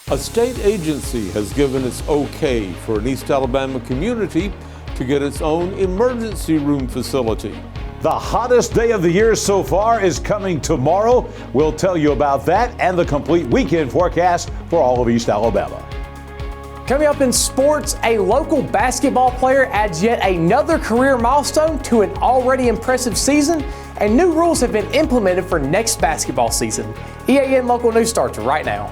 A state agency has given its okay for an East Alabama community to get its own emergency room facility. The hottest day of the year so far is coming tomorrow. We'll tell you about that and the complete weekend forecast for all of East Alabama. Coming up in sports, a local basketball player adds yet another career milestone to an already impressive season, and new rules have been implemented for next basketball season. EAN Local News starts right now.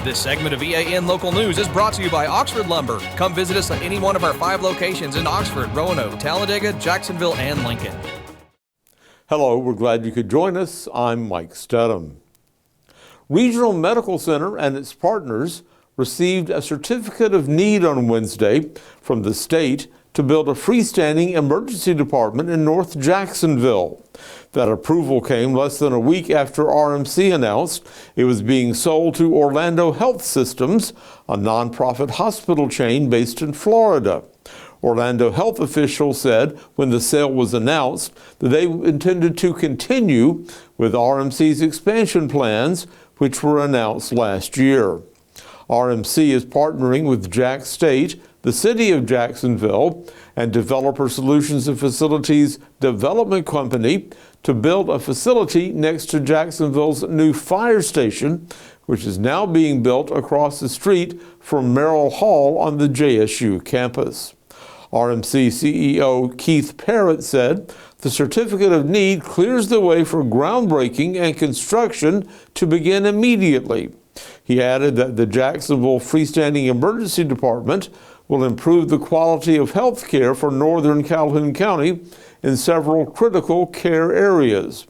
This segment of EAN Local News is brought to you by Oxford Lumber. Come visit us at any one of our 5 locations in Oxford, Roanoke, Talladega, Jacksonville, and Lincoln. Hello, we're glad you could join us. I'm Mike Stedham. Regional Medical Center and its partners received a certificate of need on Wednesday from the state to build a freestanding emergency department in North Jacksonville. That approval came less than a week after RMC announced it was being sold to Orlando Health Systems, a nonprofit hospital chain based in Florida. Orlando Health officials said when the sale was announced that they intended to continue with RMC's expansion plans, which were announced last year. RMC is partnering with Jack State, the City of Jacksonville, and Developer Solutions and Facilities Development Company to build a facility next to Jacksonville's new fire station, which is now being built across the street from Merrill Hall on the JSU campus. RMC CEO Keith Parrott said the certificate of need clears the way for groundbreaking and construction to begin immediately. He added that the Jacksonville Freestanding Emergency Department will improve the quality of health care for northern Calhoun County in several critical care areas.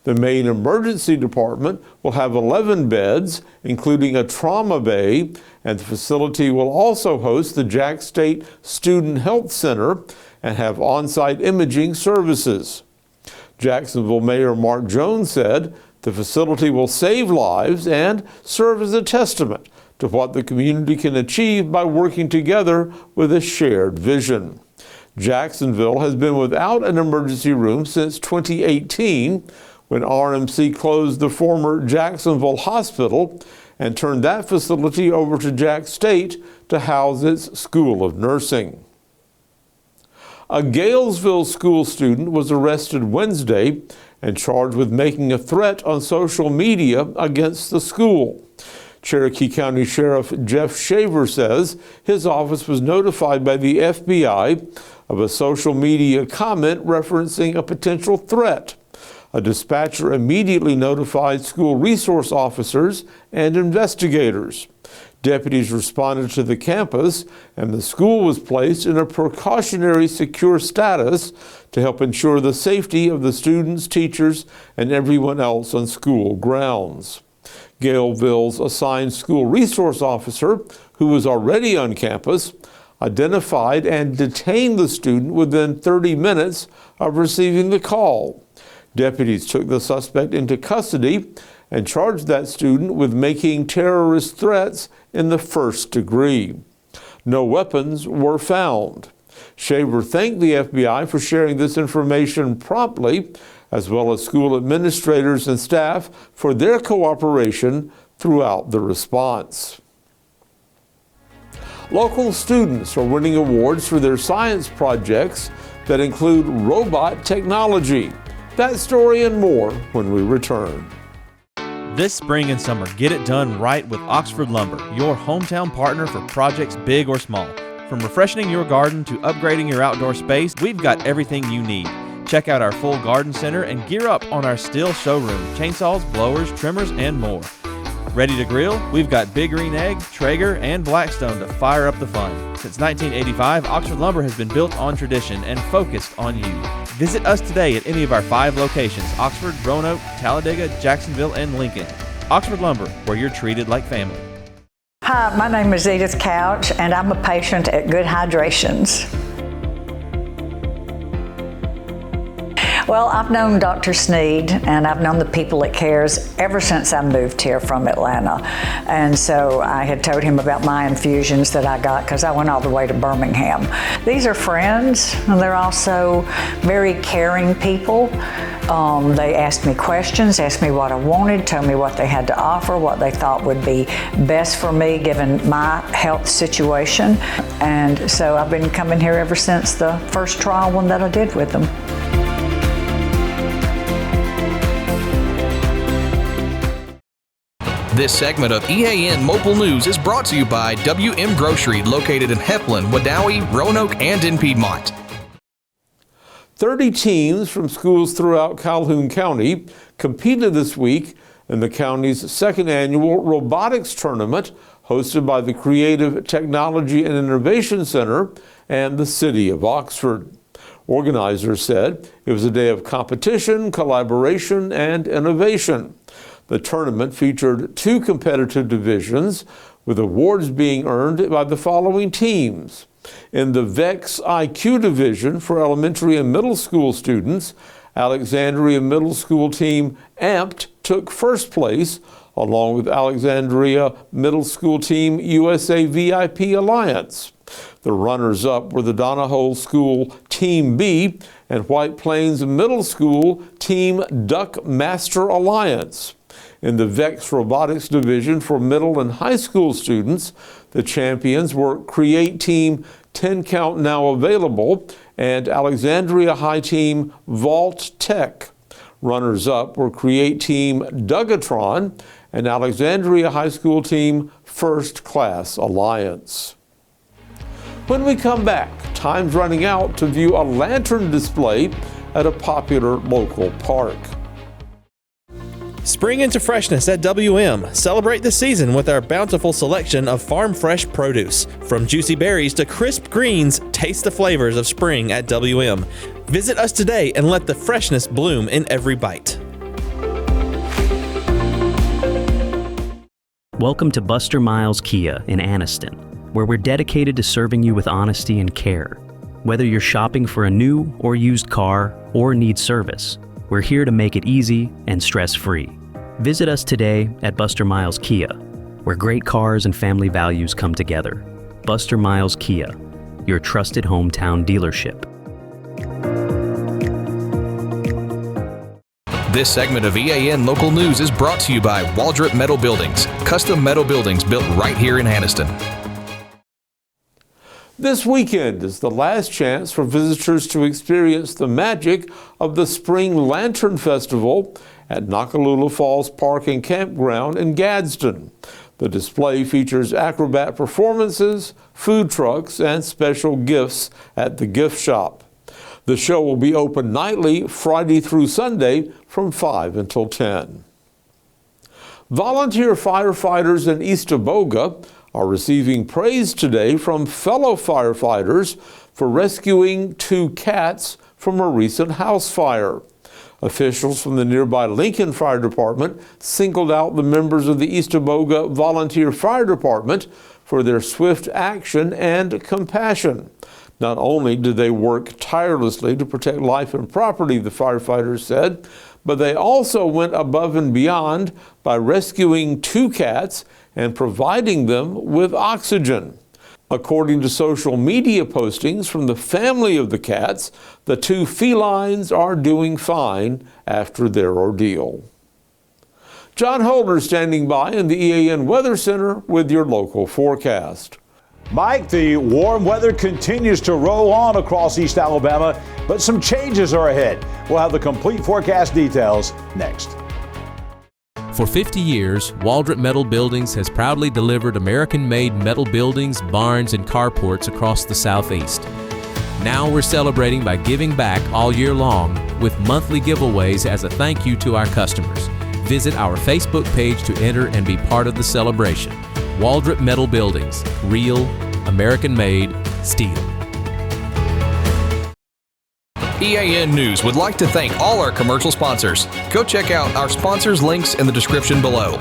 The main emergency department will have 11 beds, including a trauma bay, and the facility will also host the Jack State Student Health Center and have on-site imaging services. Jacksonville Mayor Mark Jones said the facility will save lives and serve as a testament to what the community can achieve by working together with a shared vision. Jacksonville has been without an emergency room since 2018, when RMC closed the former Jacksonville Hospital and turned that facility over to Jack State to house its School of Nursing. A Galesville school student was arrested Wednesday and charged with making a threat on social media against the school. Cherokee County Sheriff Jeff Shaver says his office was notified by the FBI of a social media comment referencing a potential threat. A dispatcher immediately notified school resource officers and investigators. Deputies responded to the campus, and the school was placed in a precautionary secure status to help ensure the safety of the students, teachers, and everyone else on school grounds. Galeville's assigned school resource officer, who was already on campus, identified and detained the student within 30 minutes of receiving the call. Deputies took the suspect into custody and charged that student with making terrorist threats in the first degree. No weapons were found. Shaver thanked the FBI for sharing this information promptly, as well as school administrators and staff for their cooperation throughout the response. Local students are winning awards for their science projects that include robot technology. That story and more when we return. This spring and summer, get it done right with Oxford Lumber, your hometown partner for projects big or small. From refreshing your garden to upgrading your outdoor space, we've got everything you need. Check out our full garden center and gear up on our Stihl showroom, chainsaws, blowers, trimmers, and more. Ready to grill? We've got Big Green Egg, Traeger, and Blackstone to fire up the fun. Since 1985, Oxford Lumber has been built on tradition and focused on you. Visit us today at any of our 5 locations: Oxford, Roanoke, Talladega, Jacksonville, and Lincoln. Oxford Lumber, where you're treated like family. Hi, my name is Edith Couch, and I'm a patient at Good Hydrations. Well, I've known Dr. Sneed and I've known the people at CARES ever since I moved here from Atlanta. And so I had told him about my infusions that I got because I went all the way to Birmingham. These are friends, and they're also very caring people. They asked me questions, asked me what I wanted, told me what they had to offer, what they thought would be best for me given my health situation. And so I've been coming here ever since the first trial one that I did with them. This segment of EAN Mobile News is brought to you by WM Grocery, located in Heflin, Wadowee, Roanoke, and in Piedmont. 30 teams from schools throughout Calhoun County competed this week in the county's second annual Robotics Tournament, hosted by the Creative Technology and Innovation Center and the City of Oxford. Organizers said it was a day of competition, collaboration, and innovation. The tournament featured 2 competitive divisions, with awards being earned by the following teams. In the VEX IQ division for elementary and middle school students, Alexandria Middle School team AMPed took first place, along with Alexandria Middle School team USA VIP Alliance. The runners-up were the Donahoe School Team B and White Plains Middle School Team Duck Master Alliance. In the VEX Robotics division for middle and high school students, the champions were Create Team 10 Count Now Available and Alexandria High Team Vault Tech. Runners-up were Create Team Dougatron and Alexandria High School Team First Class Alliance. When we come back, time's running out to view a lantern display at a popular local park. Spring into freshness at WM. Celebrate the season with our bountiful selection of farm fresh produce. From juicy berries to crisp greens, taste the flavors of spring at WM. Visit us today and let the freshness bloom in every bite. Welcome to Buster Miles Kia in Anniston, where we're dedicated to serving you with honesty and care. Whether you're shopping for a new or used car or need service, we're here to make it easy and stress-free. Visit us today at Buster Miles Kia, where great cars and family values come together. Buster Miles Kia, your trusted hometown dealership. This segment of EAN Local News is brought to you by Waldrop Metal Buildings, custom metal buildings built right here in Anniston. This weekend is the last chance for visitors to experience the magic of the Spring Lantern Festival at Nakalula Falls Park and Campground in Gadsden. The display features acrobat performances, food trucks, and special gifts at the gift shop. The show will be open nightly, Friday through Sunday, from 5 until 10. Volunteer firefighters in East Aboga are receiving praise today from fellow firefighters for rescuing 2 cats from a recent house fire. Officials from the nearby Lincoln Fire Department singled out the members of the East Aboga Volunteer Fire Department for their swift action and compassion. Not only did they work tirelessly to protect life and property, the firefighters said, but they also went above and beyond by rescuing 2 cats and providing them with oxygen. According to social media postings from the family of the cats, the 2 felines are doing fine after their ordeal. John Holder standing by in the EAN Weather Center with your local forecast. Mike, the warm weather continues to roll on across East Alabama, but some changes are ahead. We'll have the complete forecast details next. For 50 years, Waldrop Metal Buildings has proudly delivered American-made metal buildings, barns, and carports across the Southeast. Now we're celebrating by giving back all year long with monthly giveaways as a thank you to our customers. Visit our Facebook page to enter and be part of the celebration. Waldrop Metal Buildings, real, American-made steel. EAN News would like to thank all our commercial sponsors. Go check out our sponsors' links in the description below.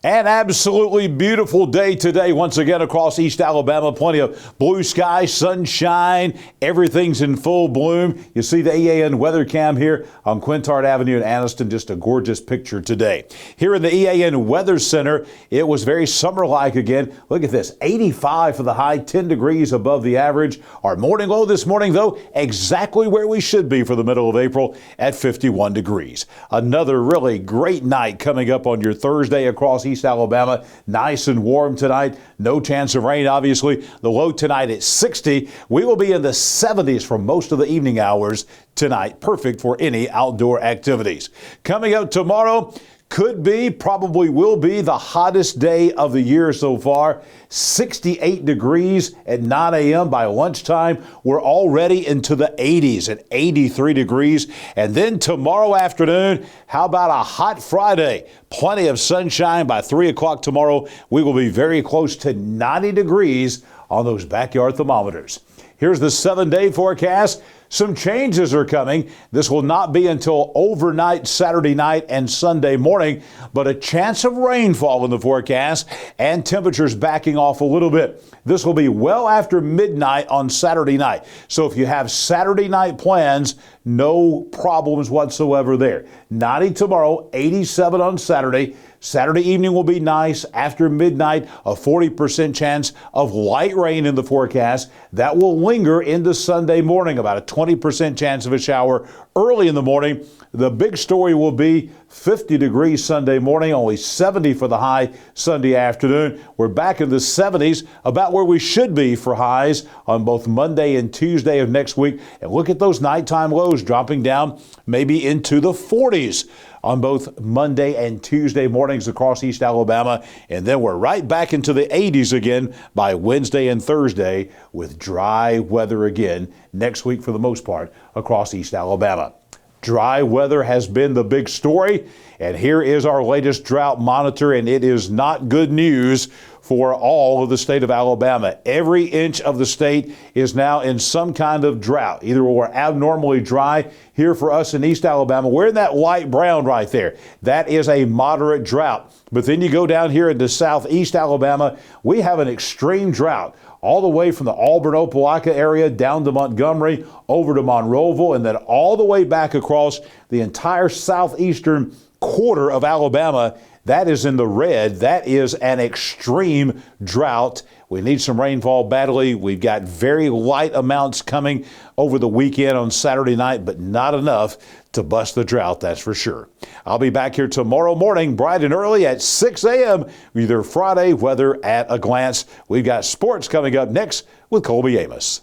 An absolutely beautiful day today once again across East Alabama. Plenty of blue sky, sunshine, everything's in full bloom. You see the EAN weather cam here on Quintard Avenue in Anniston. Just a gorgeous picture today. Here in the EAN Weather Center, it was very summer-like again. Look at this, 85 for the high, 10 degrees above the average. Our morning low this morning, though, exactly where we should be for the middle of April at 51 degrees. Another really great night coming up on your Thursday across East Alabama. Nice and warm tonight. No chance of rain, obviously. The low tonight at 60. We will be in the 70s for most of the evening hours tonight. Perfect for any outdoor activities. Coming up tomorrow, could be, probably will be the hottest day of the year so far. 68 degrees at 9 a.m. By lunchtime, we're already into the 80s at 83 degrees. And then tomorrow afternoon, how about a hot Friday? Plenty of sunshine by 3 o'clock tomorrow. We will be very close to 90 degrees on those backyard thermometers. Here's the 7-day forecast. Some changes are coming. This will not be until overnight Saturday night and Sunday morning, but a chance of rainfall in the forecast and temperatures backing off a little bit. This will be well after midnight on Saturday night. So if you have Saturday night plans, no problems whatsoever there. 90 tomorrow, 87 on Saturday. Saturday evening will be nice. After midnight, a 40% chance of light rain in the forecast. That will linger into Sunday morning, about a 20% chance of a shower early in the morning. The big story will be 50 degrees Sunday morning, only 70 for the high Sunday afternoon. We're back in the 70s, about where we should be for highs on both Monday and Tuesday of next week. And look at those nighttime lows dropping down maybe into the 40s on both Monday and Tuesday mornings across East Alabama. And then we're right back into the 80s again by Wednesday and Thursday with dry weather again next week for the most part across East Alabama. Dry weather has been the big story, and here is our latest drought monitor, and it is not good news for all of the state of Alabama. Every inch of the state is now in some kind of drought. Either we're abnormally dry here for us in East Alabama. We're in that light brown right there. That is a moderate drought. But then you go down here into southeast Alabama, we have an extreme drought. All the way from the Auburn-Opelika area down to Montgomery, over to Monroeville, and then all the way back across the entire southeastern quarter of Alabama. That is in the red. That is an extreme drought. We need some rainfall badly. We've got very light amounts coming over the weekend on Saturday night, but not enough to bust the drought, that's for sure. I'll be back here tomorrow morning, bright and early at 6 a.m. with your Friday weather at a glance. We've got sports coming up next with Colby Amos.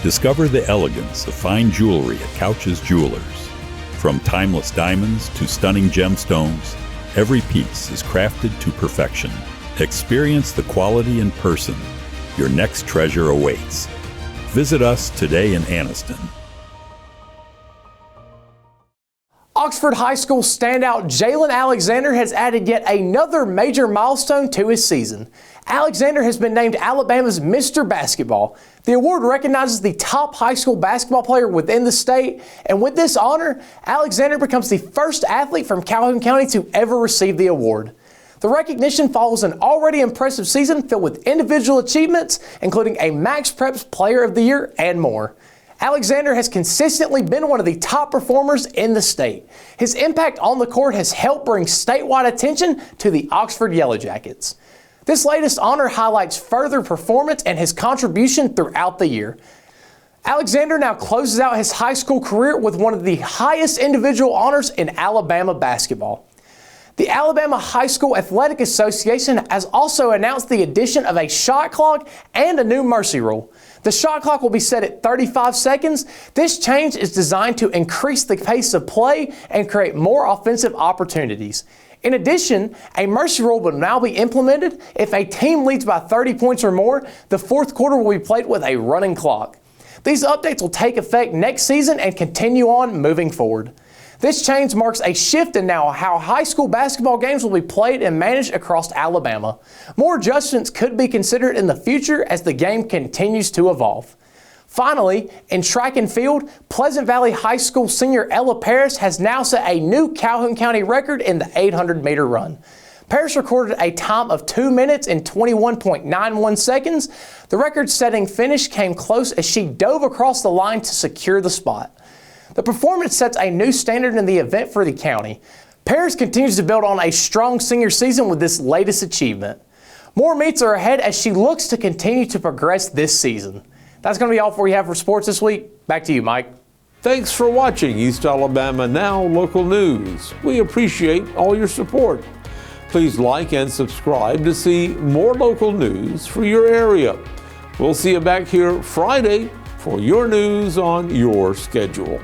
Discover the elegance of fine jewelry at Couch's Jewelers. From timeless diamonds to stunning gemstones, every piece is crafted to perfection. Experience the quality in person. Your next treasure awaits. Visit us today in Anniston. Oxford High School standout Jalen Alexander has added yet another major milestone to his season. Alexander has been named Alabama's Mr. Basketball. The award recognizes the top high school basketball player within the state, and with this honor, Alexander becomes the first athlete from Calhoun County to ever receive the award. The recognition follows an already impressive season filled with individual achievements, including a Max Preps Player of the Year and more. Alexander has consistently been one of the top performers in the state. His impact on the court has helped bring statewide attention to the Oxford Yellow Jackets. This latest honor highlights further performance and his contribution throughout the year. Alexander now closes out his high school career with one of the highest individual honors in Alabama basketball. The Alabama High School Athletic Association has also announced the addition of a shot clock and a new mercy rule. The shot clock will be set at 35 seconds. This change is designed to increase the pace of play and create more offensive opportunities. In addition, a mercy rule will now be implemented. If a team leads by 30 points or more, the fourth quarter will be played with a running clock. These updates will take effect next season and continue on moving forward. This change marks a shift in now how high school basketball games will be played and managed across Alabama. More adjustments could be considered in the future as the game continues to evolve. Finally, in track and field, Pleasant Valley High School senior Ella Paris has now set a new Calhoun County record in the 800-meter run. Paris recorded a time of 2 minutes and 21.91 seconds. The record-setting finish came close as she dove across the line to secure the spot. The performance sets a new standard in the event for the county. Paris continues to build on a strong senior season with this latest achievement. More meets are ahead as she looks to continue to progress this season. That's going to be all we have for sports this week. Back to you, Mike. Thanks for watching East Alabama Now Local News. We appreciate all your support. Please like and subscribe to see more local news for your area. We'll see you back here Friday for your news on your schedule.